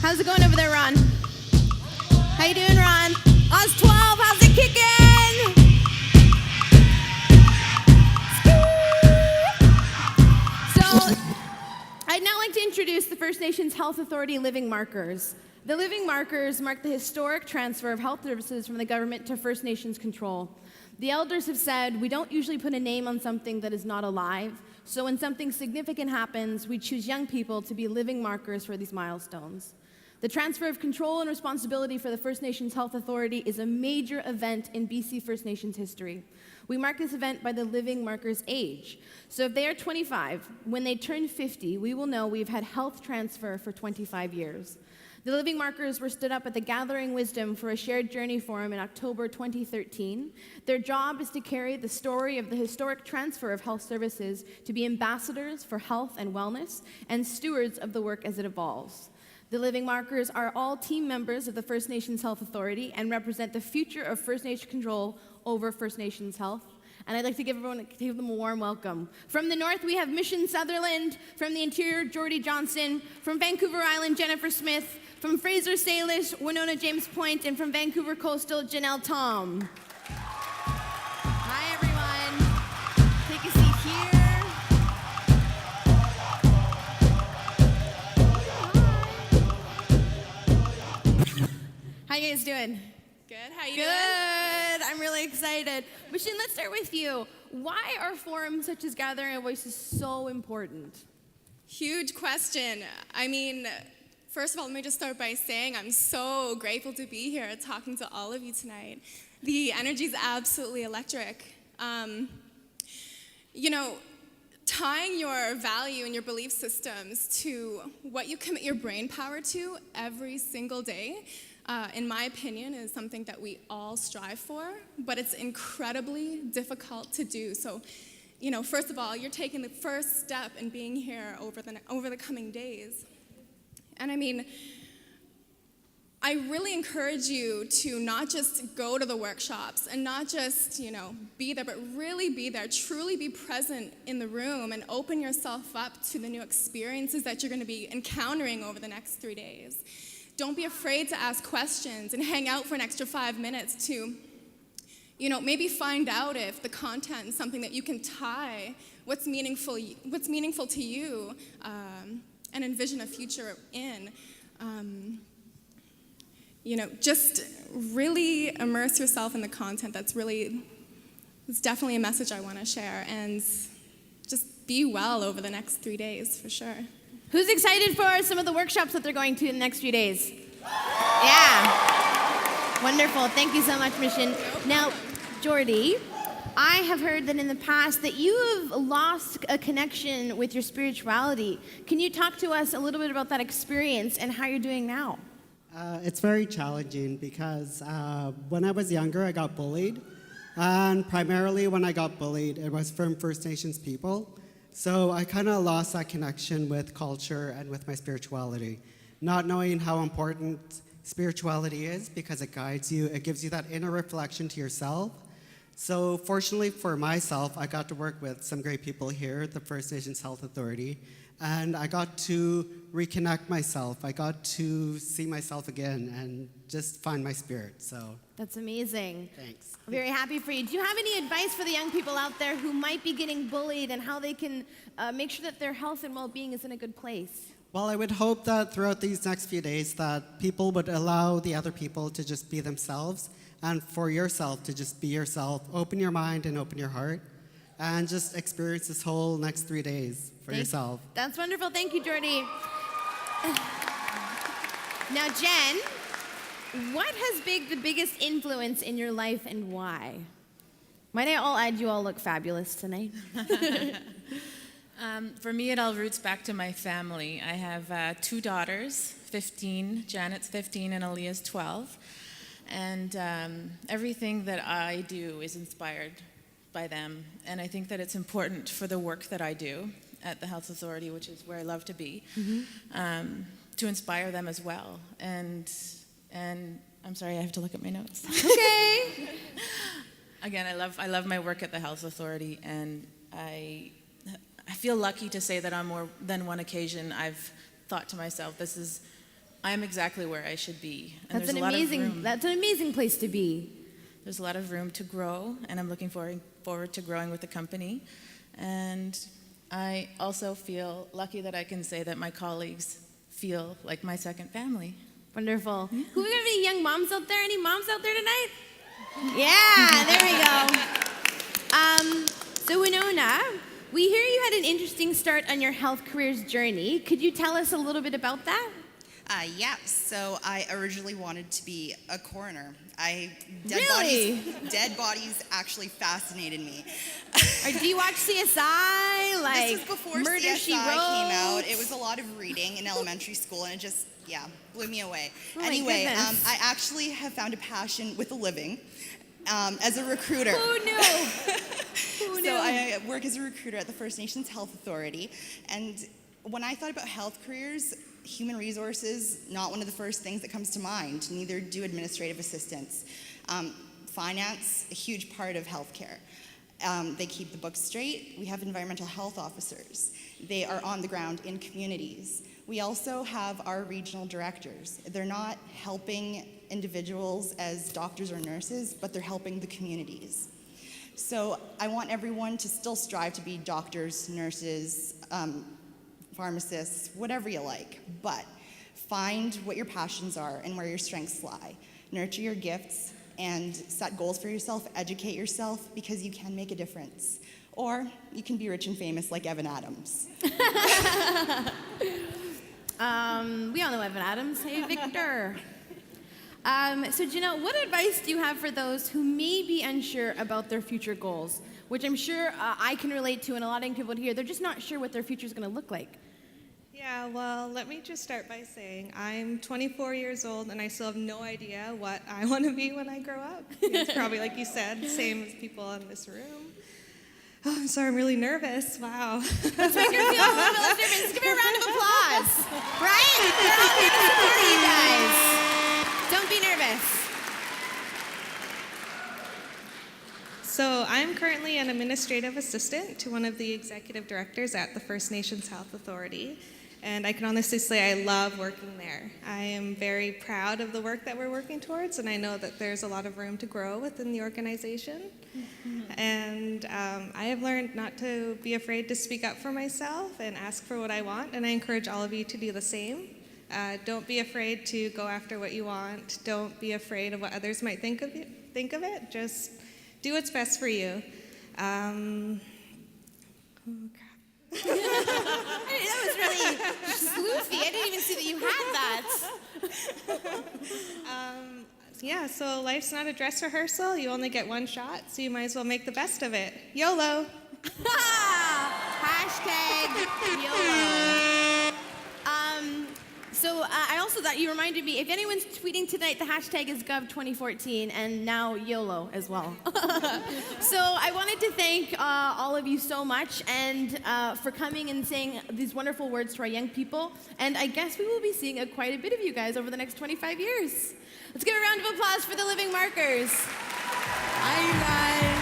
How's it going over there, Ron? How you doing, Ron? Oz 12, how's it kicking? So, I'd now like to introduce the First Nations Health Authority Living Markers. The Living Markers mark the historic transfer of health services from the government to First Nations control. The elders have said, we don't usually put a name on something that is not alive, so when something significant happens, we choose young people to be living markers for these milestones. The transfer of control and responsibility for the First Nations Health Authority is a major event in BC First Nations history. We mark this event by the living markers' age. So if they are 25, when they turn 50, we will know we've had health transfer for 25 years. The living markers were stood up at the Gathering Wisdom for a Shared Journey Forum in October 2013. Their job is to carry the story of the historic transfer of health services to be ambassadors for health and wellness and stewards of the work as it evolves. The living markers are all team members of the First Nations Health Authority and represent the future of First Nation control over First Nations health. And I'd like to give them a warm welcome. From the north, we have Mishon Sutherland. From the interior, Jordie Johnson. From Vancouver Island, Jennifer Smith. From Fraser-Salish, Wenona James Point. And from Vancouver Coastal, Janelle Tom. Hi, everyone. Take a seat here. Hi. How you guys doing? Good. How you doing? Good. I'm really excited. Mishon, let's start with you. Why are forums such as Gathering of Voices so important? Huge question. I mean, first of all, let me just start by saying I'm so grateful to be here talking to all of you tonight. The energy is absolutely electric. You know, tying your value and your belief systems to what you commit your brain power to every single day, in my opinion, is something that we all strive for, but it's incredibly difficult to do. So, you know, first of all, you're taking the first step in being here over the coming days. And I mean, I really encourage you to not just go to the workshops and not just, you know, be there, but really be there, truly be present in the room and open yourself up to the new experiences that you're going to be encountering over the next 3 days. Don't be afraid to ask questions and hang out for an extra 5 minutes to, you know, maybe find out if the content is something that you can tie what's meaningful to you, and envision a future in. You know, just really immerse yourself in the content. It's definitely a message I want to share, and just be well over the next 3 days for sure. Who's excited for some of the workshops that they're going to in the next few days? Yeah. Wonderful. Thank you so much, Mishon. Now, Jordie, I have heard that in the past that you have lost a connection with your spirituality. Can you talk to us a little bit about that experience and how you're doing now? It's very challenging because when I was younger, I got bullied. And primarily when I got bullied, it was from First Nations people. So I kind of lost that connection with culture and with my spirituality. Not knowing how important spirituality is because it guides you, it gives you that inner reflection to yourself. So fortunately for myself, I got to work with some great people here at the First Nations Health Authority, and I got to reconnect myself. I got to see myself again and just find my spirit, so. That's amazing. Thanks. I'm very happy for you. Do you have any advice for the young people out there who might be getting bullied and how they can make sure that their health and well-being is in a good place? Well, I would hope that throughout these next few days that people would allow the other people to just be themselves, and for yourself to just be yourself. Open your mind and open your heart, and just experience this whole next 3 days for yourself. That's wonderful. Thank you, Jordie. Now, Jen, what has been the biggest influence in your life and why? Might I all add, you all look fabulous tonight. For me, it all roots back to my family. I have 2 daughters, 15. Janet's 15 and Aaliyah's 12. And everything that I do is inspired by them. And I think that it's important for the work that I do at the Health Authority, which is where I love to be, to inspire them as well. And I'm sorry, I have to look at my notes. Okay. Again, I love my work at the Health Authority, and I feel lucky to say that on more than one occasion I've thought to myself, this I'm exactly where I should be. And That's there's an a lot of room. that's an amazing place to be. There's a lot of room to grow, and I'm looking forward to growing with the company. And I also feel lucky that I can say that my colleagues feel like my second family. Wonderful. Yeah. Who, we got any young moms out there? Any moms out there tonight? Yeah, there we go. So Wenona, we hear you had an interesting start on your health careers journey. Could you tell us a little bit about that? Yeah, so I originally wanted to be a coroner. Really? Dead bodies actually fascinated me. Or do you watch CSI? Like this was before Murder, CSI She Wrote? came out. It was a lot of reading in elementary school, and it just, blew me away. Oh my Anyway, goodness. I actually have found a passion with a living as a recruiter. Who knew? Who knew? So I work as a recruiter at the First Nations Health Authority, and when I thought about health careers, human resources, not one of the first things that comes to mind. Neither do administrative assistants. Finance, a huge part of healthcare. They keep the books straight. We have environmental health officers. They are on the ground in communities. We also have our regional directors. They're not helping individuals as doctors or nurses, but they're helping the communities. So I want everyone to still strive to be doctors, nurses, pharmacists, whatever you like, but find what your passions are and where your strengths lie. Nurture your gifts and set goals for yourself, educate yourself, because you can make a difference. Or you can be rich and famous like Evan Adams. We all know Evan Adams. Hey, Victor. So Janelle, what advice do you have for those who may be unsure about their future goals, which I'm sure I can relate to, and a lot of young people here, they're just not sure what their future is going to look like? Yeah, well, let me just start by saying I'm 24 years old and I still have no idea what I want to be when I grow up. It's probably, like you said, same as people in this room. Oh, I'm sorry, I'm really nervous. Wow. Let's make her feel a little bit less nervous. Let's give her a round of applause. Right? They're all here to support you guys. Don't be nervous. So I'm currently an administrative assistant to one of the executive directors at the First Nations Health Authority. And I can honestly say I love working there. I am very proud of the work that we're working towards, and I know that there's a lot of room to grow within the organization. And I have learned not to be afraid to speak up for myself and ask for what I want, and I encourage all of you to do the same. Don't be afraid to go after what you want. Don't be afraid of what others might think of it. Just do what's best for you. Oh, crap. That was really sloofy. I didn't even see that you had that. So life's not a dress rehearsal. You only get one shot, so you might as well make the best of it. YOLO. Hashtag YOLO. So I also thought you reminded me, if anyone's tweeting tonight, the hashtag is GOV2014, and now YOLO as well. So I wanted to thank all of you so much, and for coming and saying these wonderful words to our young people. And I guess we will be seeing quite a bit of you guys over the next 25 years. Let's give a round of applause for the living markers. Hi, you guys.